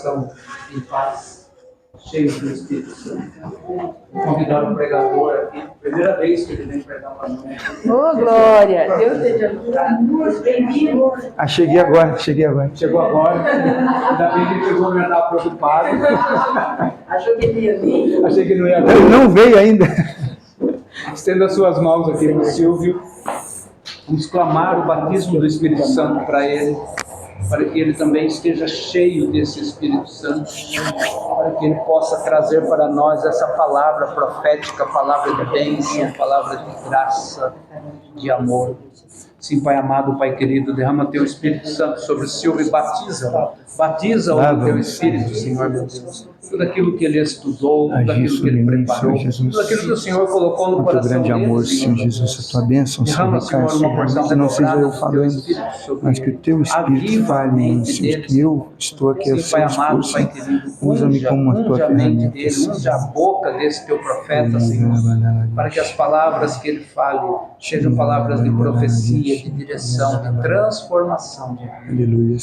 coração em paz, cheio do Espírito Santo. Convidar o pregador aqui, primeira vez que ele vem pregar para nós. Ô, glória! Deus seja louvado. Cheguei agora. Chegou agora, ainda bem que ele chegou, já estava preocupado. Achou que ele ia vir? Achei que não ia vir. Ele não veio ainda. Estenda as suas mãos aqui para o Silvio. Vamos clamar o batismo do Espírito Santo para ele, para que ele também esteja cheio desse Espírito Santo, para que ele possa trazer para nós essa palavra profética, palavra de bênção, palavra de graça, de amor. Sim, Pai amado, Pai querido, derrama Teu Espírito Santo sobre o Silvio e batiza-o no Teu Espírito, Senhor meu Deus. Tudo aquilo que ele estudou, tudo aquilo que ele preparou, tudo aquilo que o Senhor colocou no coração dele. Grande amor, Senhor Jesus, a Tua bênção derrama, sobre Senhor, uma porção que não seja eu falando, mas que o Teu Espírito fale em si, que eu estou aqui ao seu discurso. Usa-me como a Tua ferramenta. Usa a boca desse Teu profeta, Senhor, para que as palavras que ele fale sejam palavras de profecia, de direção, de transformação de vida. Aleluia.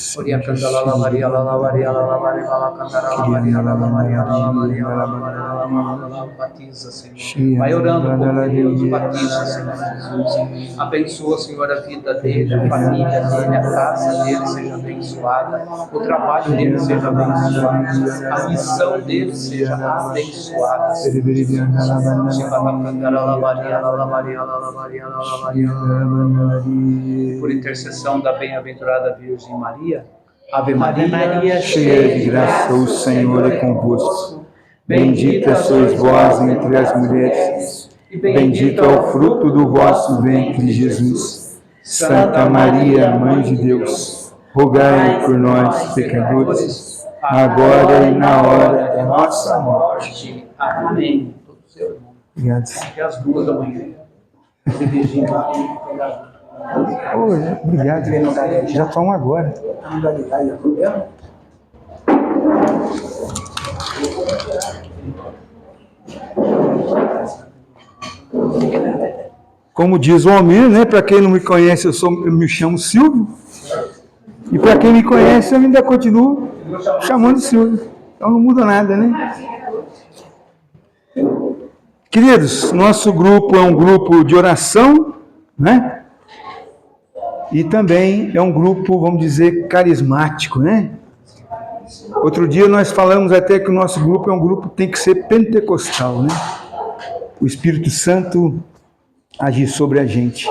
Batiza, Senhor. Vai orando por Deus, batiza, Senhor Jesus. Abençoa, Senhor, a vida dele, a família dele, a casa dele seja abençoada, o trabalho dele seja abençoado, a missão dele seja abençoada. Por intercessão da bem-aventurada Virgem Maria, Ave Maria, cheia de graça, o Senhor é convosco. Bendita sois vós entre as mulheres, e bendito é o fruto do vosso ventre, Jesus. Santa Maria, Mãe de Deus, rogai por nós, pecadores, agora e na hora da nossa morte. Amém. Obrigado. Até as 2 da manhã. Obrigado. Já estão agora. Como diz o Almir, né? Para quem não me conhece, eu me chamo Silvio. E para quem me conhece, eu ainda continuo chamando Silvio. Então não muda nada, né? Queridos, nosso grupo é um grupo de oração, né? E também é um grupo, vamos dizer, carismático, né? Outro dia nós falamos até que o nosso grupo é um grupo que tem que ser pentecostal, né? O Espírito Santo agir sobre a gente,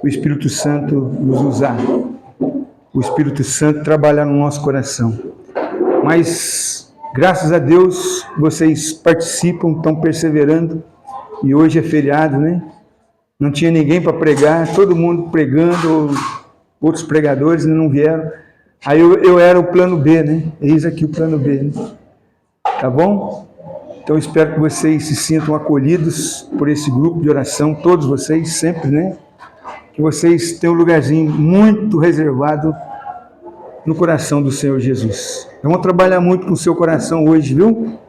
o Espírito Santo nos usar, o Espírito Santo trabalhar no nosso coração. Mas, graças a Deus, vocês participam, estão perseverando, e hoje é feriado, né? Não tinha ninguém para pregar, todo mundo pregando, outros pregadores não vieram. Aí eu era o plano B, né? Eis aqui o plano B, né? Tá bom? Então espero que vocês se sintam acolhidos por esse grupo de oração, todos vocês, sempre, né? Que vocês tenham um lugarzinho muito reservado no coração do Senhor Jesus. Vamos trabalhar muito com o seu coração hoje, viu?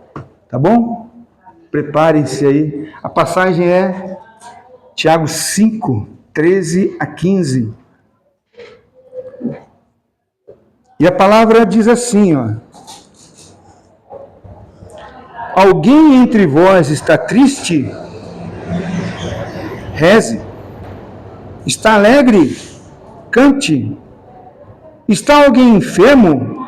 Tá bom? Preparem-se aí. A passagem é Tiago 5, 13 a 15. E a palavra diz assim, ó. Alguém entre vós está triste? Reze. Está alegre? Cante. Está alguém enfermo?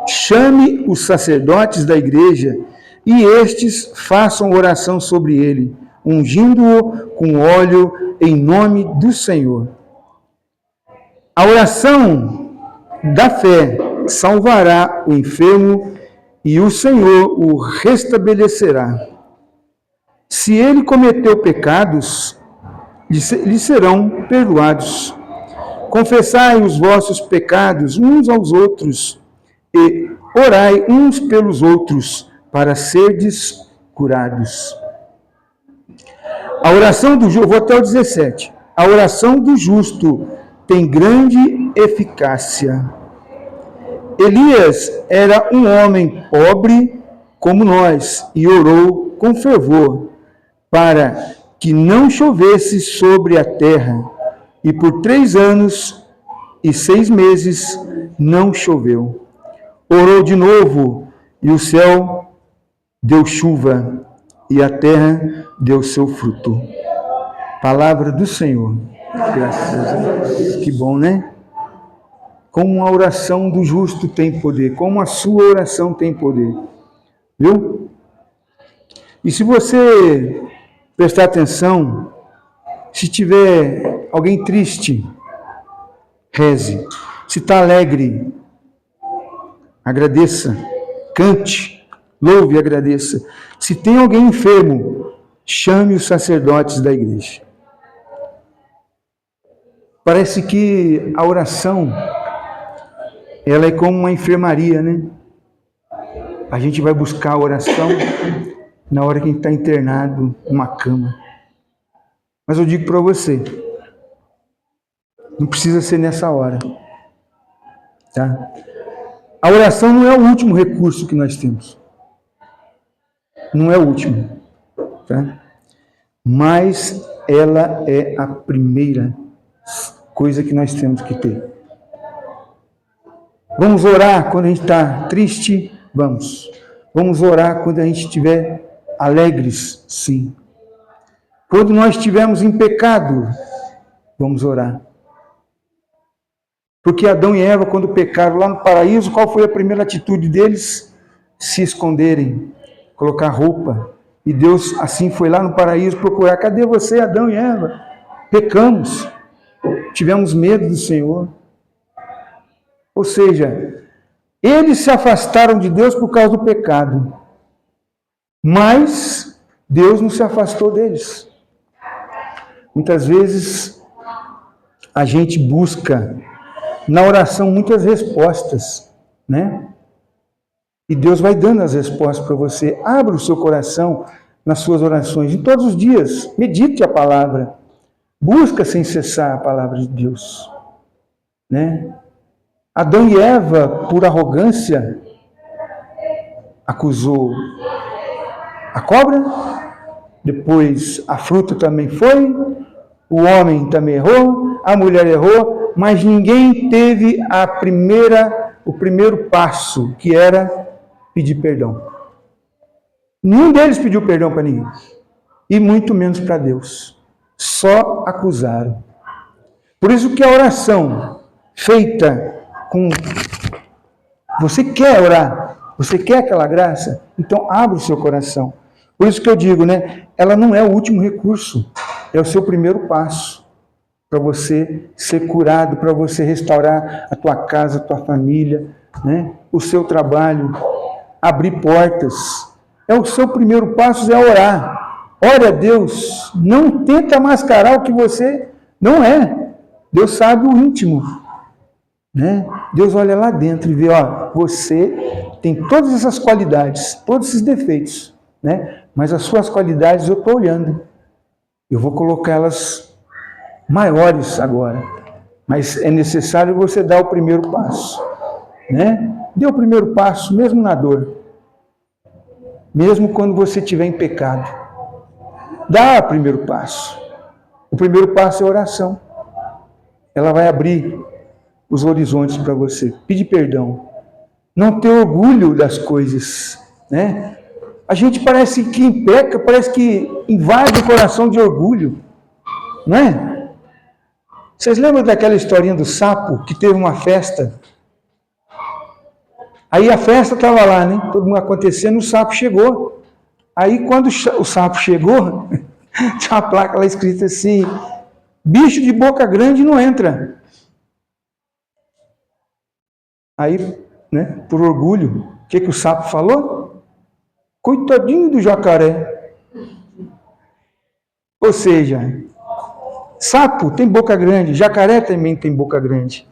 Chame os sacerdotes da igreja e estes façam oração sobre ele, ungindo-o com óleo em nome do Senhor. A oração da fé salvará o enfermo e o Senhor o restabelecerá. Se ele cometeu pecados, lhe serão perdoados. Confessai os vossos pecados uns aos outros e orai uns pelos outros para serdes curados. A oração do justo, vou até o 17. A oração do justo tem grande eficácia. Elias era um homem pobre como nós e orou com fervor para que não chovesse sobre a terra, e por 3 anos e 6 meses não choveu. orou de novo, e o céu deu chuva, e a terra deu seu fruto. Palavra do Senhor. Graças a Deus. Que bom, né? Como a oração do justo tem poder, como a sua oração tem poder. Viu? E se você prestar atenção, se tiver alguém triste, reze. Se está alegre, agradeça, cante, louve e agradeça. Se tem alguém enfermo, chame os sacerdotes da igreja. Parece que a oração, ela é como uma enfermaria, né? A gente vai buscar a oração na hora que a gente está internado numa cama. Mas eu digo para você, não precisa ser nessa hora, tá? A oração não é o último recurso que nós temos. Não é o último, tá? Mas ela é a primeira coisa que nós temos que ter. Vamos orar quando a gente está triste? Vamos. Vamos orar quando a gente estiver alegres? Sim. Quando nós estivermos em pecado, vamos orar. Porque Adão e Eva, quando pecaram lá no paraíso, qual foi a primeira atitude deles? Se esconderem, colocar roupa. E Deus, assim, foi lá no paraíso procurar. Cadê você, Adão e Eva? Pecamos. Tivemos medo do Senhor. Ou seja, eles se afastaram de Deus por causa do pecado. Mas Deus não se afastou deles. Muitas vezes a gente busca na oração muitas respostas, né? E Deus vai dando as respostas para você. Abra o seu coração nas suas orações. E todos os dias, medite a palavra. Busca sem cessar a palavra de Deus, né? Adão e Eva, por arrogância, acusou a cobra, depois a fruta também foi, o homem também errou, a mulher errou, mas ninguém teve o primeiro passo, que era pedir perdão. Nenhum deles pediu perdão para ninguém, e muito menos para Deus. Só acusaram. Por isso que a oração feita com... Você quer orar? Você quer aquela graça? Então abre o seu coração. Por isso que eu digo, né? Ela não é o último recurso. É o seu primeiro passo para você ser curado, para você restaurar a tua casa, a tua família, né? O seu trabalho, abrir portas. É o seu primeiro passo, é orar. Ore a Deus. Não tenta mascarar o que você não é. Deus sabe o íntimo, né? Deus olha lá dentro e vê, ó, você tem todas essas qualidades, todos esses defeitos, né? Mas as suas qualidades eu estou olhando. Eu vou colocá-las maiores agora. Mas é necessário você dar o primeiro passo, né? Dê o primeiro passo, mesmo na dor. Mesmo quando você estiver em pecado. Dá o primeiro passo. O primeiro passo é a oração. Ela vai abrir os horizontes para você. Pedir perdão. Não ter orgulho das coisas, né? A gente parece que peca, parece que invade o coração de orgulho, não é? Vocês lembram daquela historinha do sapo que teve uma festa? Aí a festa estava lá, né? Todo mundo acontecendo, o sapo chegou. Aí quando o sapo chegou, tinha uma placa lá escrita assim: bicho de boca grande não entra. Aí, né, por orgulho, o que o sapo falou? Coitadinho do jacaré. Ou seja, sapo tem boca grande, jacaré também tem boca grande.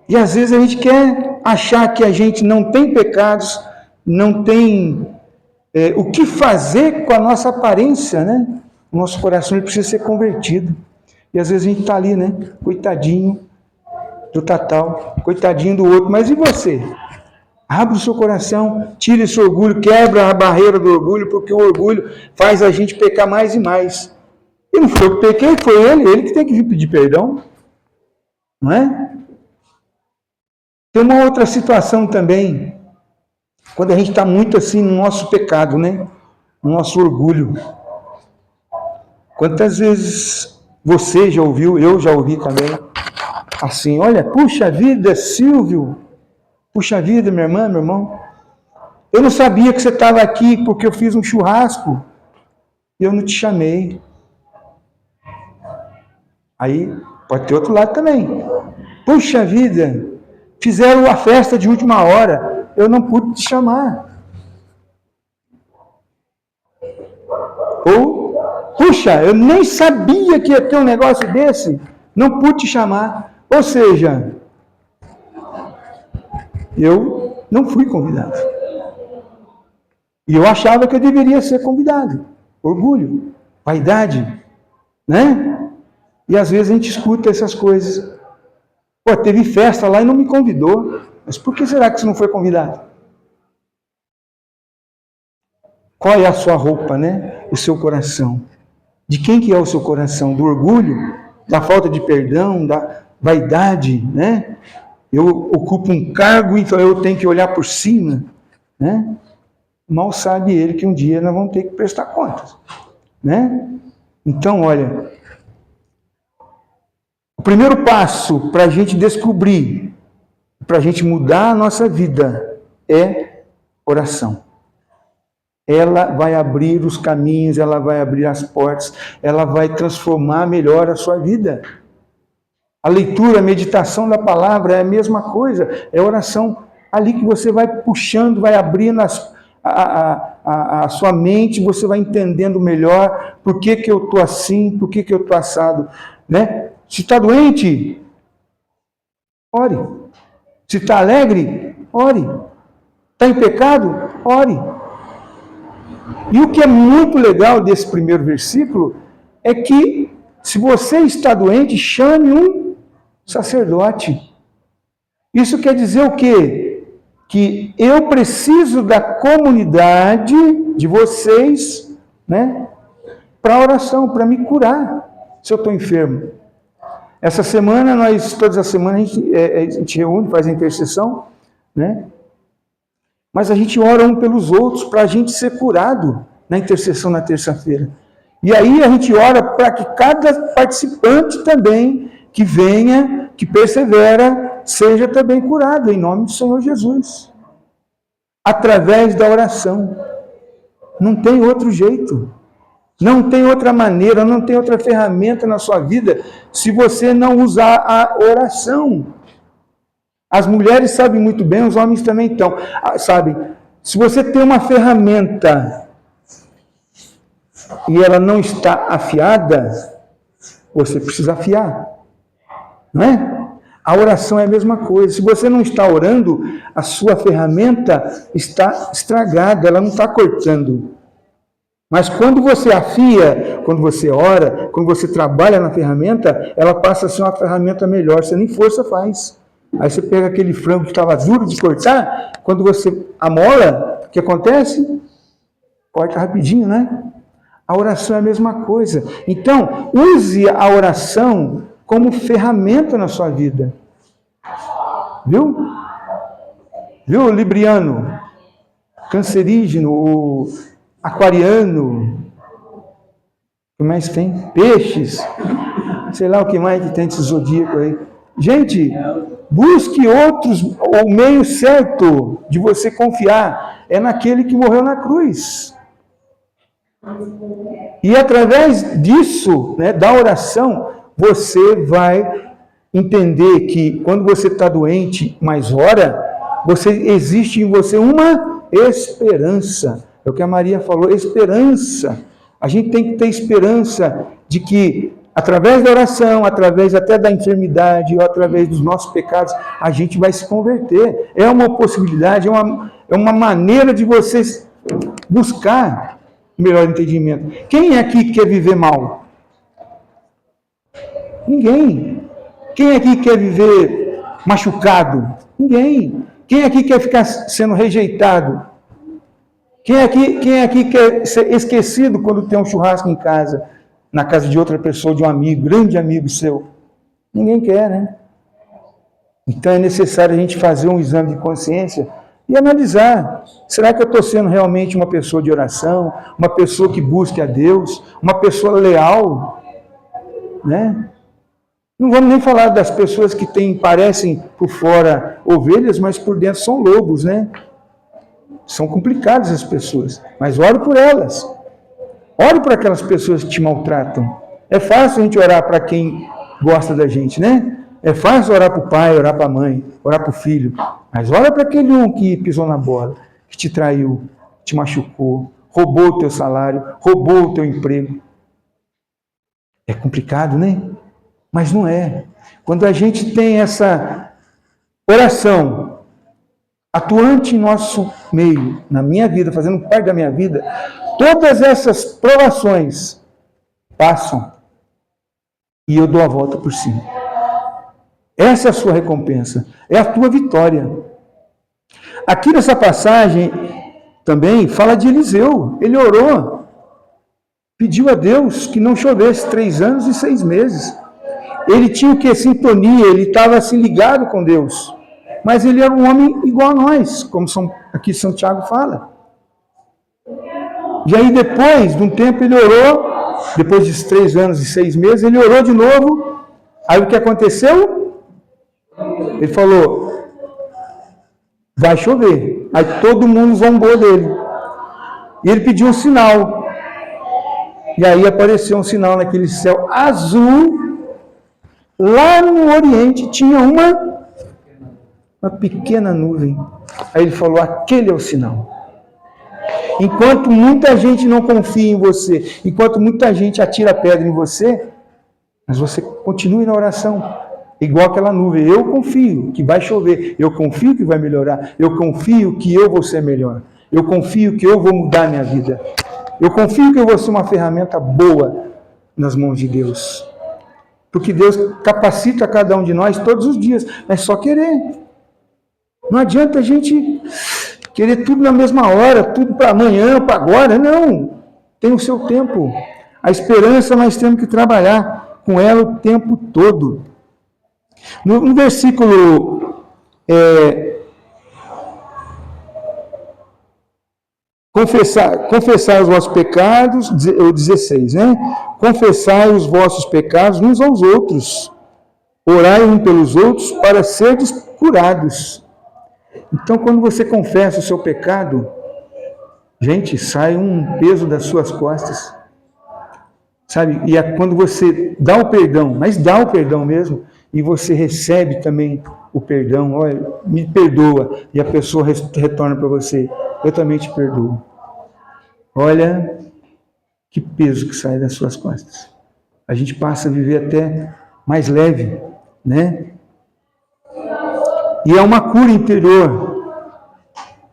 E às vezes a gente quer achar que a gente não tem pecados, não tem o que fazer com a nossa aparência, né? O nosso coração ele precisa ser convertido. E às vezes a gente está ali, né? Coitadinho do Tatal, coitadinho do outro. Mas e você? Abre o seu coração, tire esse orgulho, quebra a barreira do orgulho, porque o orgulho faz a gente pecar mais e mais. E não foi eu que pequei, foi ele que tem que vir pedir perdão. Não é? Tem uma outra situação também, quando a gente está muito assim no nosso pecado, né? No nosso orgulho. Quantas vezes você já ouviu, eu já ouvi também, assim, olha, puxa vida, Silvio, puxa vida, minha irmã, meu irmão, eu não sabia que você estava aqui porque eu fiz um churrasco e eu não te chamei. Aí, pode ter outro lado também. Puxa vida, fizeram a festa de última hora, eu não pude te chamar. Ou, puxa, eu nem sabia que ia ter um negócio desse, não pude te chamar. Ou seja, eu não fui convidado. E eu achava que eu deveria ser convidado. Orgulho, vaidade, né? E às vezes a gente escuta essas coisas. Pô, teve festa lá e não me convidou. Mas por que será que você não foi convidado? Qual é a sua roupa, né? O seu coração. De quem que é o seu coração? Do orgulho? Da falta de perdão? Da vaidade, né? Eu ocupo um cargo, então eu tenho que olhar por cima, né? Mal sabe ele que um dia nós vamos ter que prestar contas, né? Então, olha, o primeiro passo para a gente descobrir, para a gente mudar a nossa vida, é oração. Ela vai abrir os caminhos, ela vai abrir as portas, ela vai transformar melhor a sua vida. A leitura, a meditação da palavra é a mesma coisa, é oração. Ali que você vai puxando, vai abrindo a sua mente, você vai entendendo melhor por que que eu estou assim, por que que eu estou assado, né? Se está doente, ore. Se está alegre, ore. Está em pecado, ore. E o que é muito legal desse primeiro versículo é que, se você está doente, chame um sacerdote. Isso quer dizer o quê? Que eu preciso da comunidade de vocês, né, para oração, para me curar, se eu estou enfermo. Essa semana, todas as semanas, a gente reúne, faz a intercessão, né? Mas a gente ora um pelos outros para a gente ser curado na intercessão na terça-feira. E aí a gente ora para que cada participante também que venha, que persevera, seja também curado, em nome do Senhor Jesus. Através da oração. Não tem outro jeito. Não tem outra maneira, não tem outra ferramenta na sua vida se você não usar a oração. As mulheres sabem muito bem, os homens também estão, sabem. Se você tem uma ferramenta e ela não está afiada, você precisa afiar. Não é? A oração é a mesma coisa. Se você não está orando, a sua ferramenta está estragada, ela não está cortando. Mas quando você afia, quando você ora, quando você trabalha na ferramenta, ela passa a ser uma ferramenta melhor, você nem força faz. Aí você pega aquele frango que estava duro de cortar, quando você amola, o que acontece? Corta rapidinho, né? A oração é a mesma coisa. Então, use a oração como ferramenta na sua vida. Viu? Viu, libriano, cancerígeno, aquariano, o que mais tem? Peixes, sei lá o que mais que tem desse zodíaco aí. Gente, busque outros, o meio certo de você confiar é naquele que morreu na cruz. E através disso, né, da oração, você vai entender que quando você está doente, mas ora, existe em você uma esperança. É o que a Maria falou, esperança. A gente tem que ter esperança de que, através da oração, através até da enfermidade, ou através dos nossos pecados, a gente vai se converter. É uma possibilidade, é uma maneira de vocês buscar melhor entendimento. Quem é aqui que quer viver mal? Ninguém. Quem aqui quer viver machucado? Ninguém. Quem aqui quer ficar sendo rejeitado? Quem aqui quer ser esquecido quando tem um churrasco em casa, na casa de outra pessoa, de um amigo, grande amigo seu? Ninguém quer, né? Então é necessário a gente fazer um exame de consciência e analisar. Será que eu estou sendo realmente uma pessoa de oração? Uma pessoa que busque a Deus? Uma pessoa leal? Né? Não vamos nem falar das pessoas que parecem por fora ovelhas, mas por dentro são lobos, né? São complicadas as pessoas, mas ore por elas. Ore por aquelas pessoas que te maltratam. É fácil a gente orar para quem gosta da gente, né? É fácil orar para o pai, orar para a mãe, orar para o filho. Mas ora para aquele um que pisou na bola, que te traiu, te machucou, roubou o teu salário, roubou o teu emprego. É complicado, né? Mas não é. Quando a gente tem essa oração atuante em nosso meio, na minha vida, fazendo parte da minha vida, todas essas provações passam e eu dou a volta por cima. Essa é a sua recompensa, é a tua vitória. Aqui nessa passagem também fala de Eliseu. Ele orou, pediu a Deus que não chovesse 3 anos e 6 meses. Ele tinha o que? Sintonia, ele estava assim ligado com Deus. Mas ele era um homem igual a nós, como aqui Santiago fala. E aí depois de um tempo ele orou, depois de 3 anos e 6 meses, ele orou de novo. Aí o que aconteceu? Ele falou, vai chover. Aí todo mundo zombou dele. E ele pediu um sinal. E aí apareceu um sinal naquele céu azul. Lá no Oriente tinha uma pequena nuvem. Aí ele falou, aquele é o sinal. Enquanto muita gente não confia em você, enquanto muita gente atira pedra em você, mas você continue na oração. Igual aquela nuvem, eu confio que vai chover, eu confio que vai melhorar, eu confio que eu vou ser melhor, eu confio que eu vou mudar minha vida, eu confio que eu vou ser uma ferramenta boa nas mãos de Deus. Porque Deus capacita cada um de nós todos os dias, é só querer. Não adianta a gente querer tudo na mesma hora, tudo para amanhã, para agora, não. Tem o seu tempo. A esperança nós temos que trabalhar com ela o tempo todo. No versículo confessai os vossos pecados, o 16, né? Confessai os vossos pecados uns aos outros, orai uns pelos outros para serdes curados. Então, quando você confessa o seu pecado, gente, sai um peso das suas costas, sabe? E é quando você dá o perdão, mas dá o perdão mesmo, e você recebe também o perdão, olha, me perdoa, e a pessoa retorna para você, eu também te perdoo. Olha que peso que sai das suas costas. A gente passa a viver até mais leve, né? E é uma cura interior,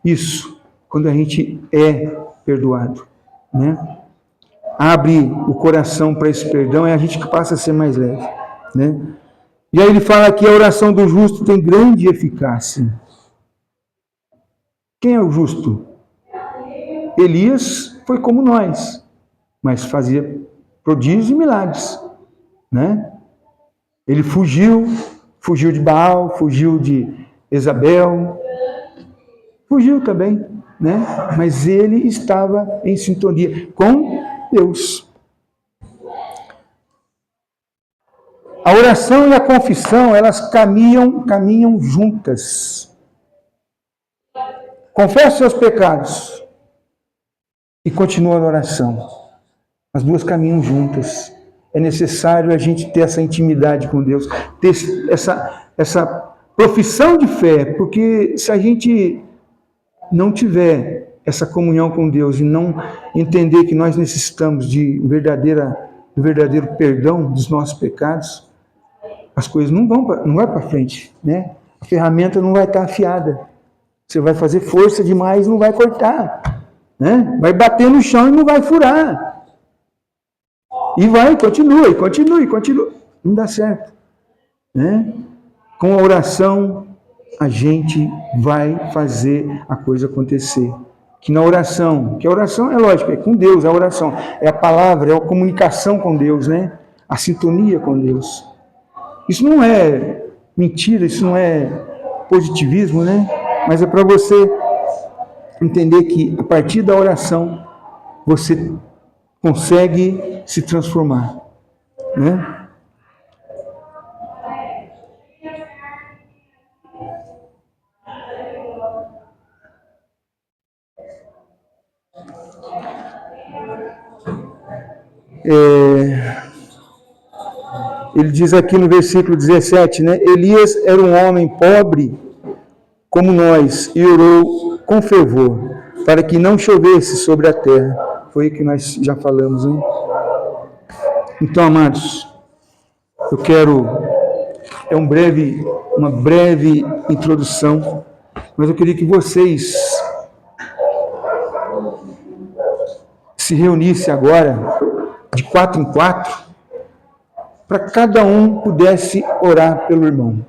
isso, quando a gente é perdoado, né? Abre o coração para esse perdão e a gente passa a ser mais leve, né? E aí ele fala que a oração do justo tem grande eficácia. Quem é o justo? Elias foi como nós, mas fazia prodígios e milagres, né? Ele fugiu de Baal, fugiu de Jezabel, fugiu também, né? Mas ele estava em sintonia com Deus. A oração e a confissão, elas caminham juntas. Confesse seus pecados e continua na oração. As duas caminham juntas. É necessário a gente ter essa intimidade com Deus, ter essa profissão de fé, porque se a gente não tiver essa comunhão com Deus e não entender que nós necessitamos de um verdadeiro perdão dos nossos pecados, as coisas não vão para frente, né? A ferramenta não vai estar afiada. Você vai fazer força demais e não vai cortar, né? Vai bater no chão e não vai furar. E vai, continua. Não dá certo, né? Com a oração, a gente vai fazer a coisa acontecer. Que a oração é lógico, é com Deus, a oração é a palavra, é a comunicação com Deus, né? A sintonia com Deus. Isso não é mentira, isso não é positivismo, né? Mas é para você entender que a partir da oração você consegue se transformar, né? Ele diz aqui no versículo 17, né? Elias era um homem pobre como nós e orou com fervor para que não chovesse sobre a terra. Foi o que nós já falamos, né? Então, amados, eu quero uma breve introdução, mas eu queria que vocês se reunissem agora de 4 em 4 para cada um pudesse orar pelo irmão.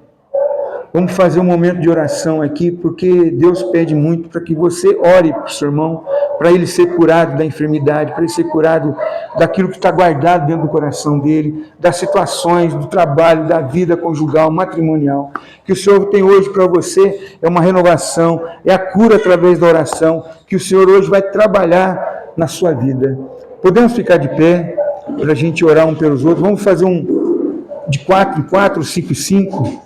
Vamos fazer um momento de oração aqui, porque Deus pede muito para que você ore para o seu irmão, para ele ser curado da enfermidade, para ele ser curado daquilo que está guardado dentro do coração dele, das situações, do trabalho, da vida conjugal, matrimonial. Que o Senhor tem hoje para você é uma renovação, é a cura através da oração, que o Senhor hoje vai trabalhar na sua vida. Podemos ficar de pé para a gente orar um pelos outros? Vamos fazer um de 4 em 4, 5 em 5,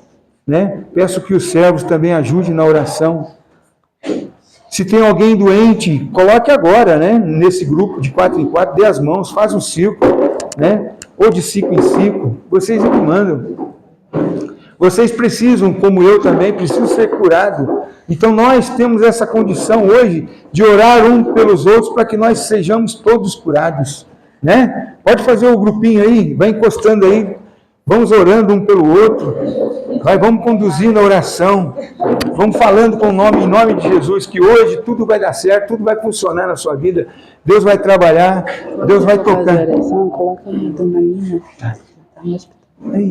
né? Peço que os servos também ajudem na oração. Se tem alguém doente, coloque agora, né? Nesse grupo de 4 em 4, dê as mãos, faz um círculo, né? Ou de 5 em 5, vocês me mandam. Vocês precisam, como eu também, precisam ser curados. Então nós temos essa condição hoje de orar um pelos outros para que nós sejamos todos curados, né? Pode fazer o grupinho aí, vai encostando aí, vamos orando um pelo outro, vamos conduzindo a oração, vamos falando com o nome, em nome de Jesus, que hoje tudo vai dar certo, tudo vai funcionar na sua vida, Deus vai trabalhar, Deus vai tocar. Coloca a dona Nina. Aí.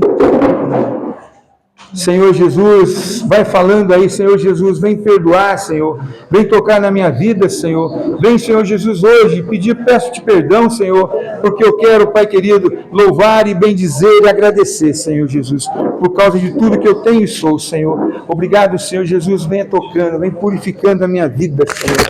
Senhor Jesus, vai falando aí, Senhor Jesus, vem perdoar, Senhor, vem tocar na minha vida, Senhor, vem, Senhor Jesus, hoje, peço-te perdão, Senhor, porque eu quero, Pai querido, louvar e bendizer e agradecer, Senhor Jesus, por causa de tudo que eu tenho e sou, Senhor. Obrigado, Senhor Jesus, venha tocando, vem purificando a minha vida, Senhor.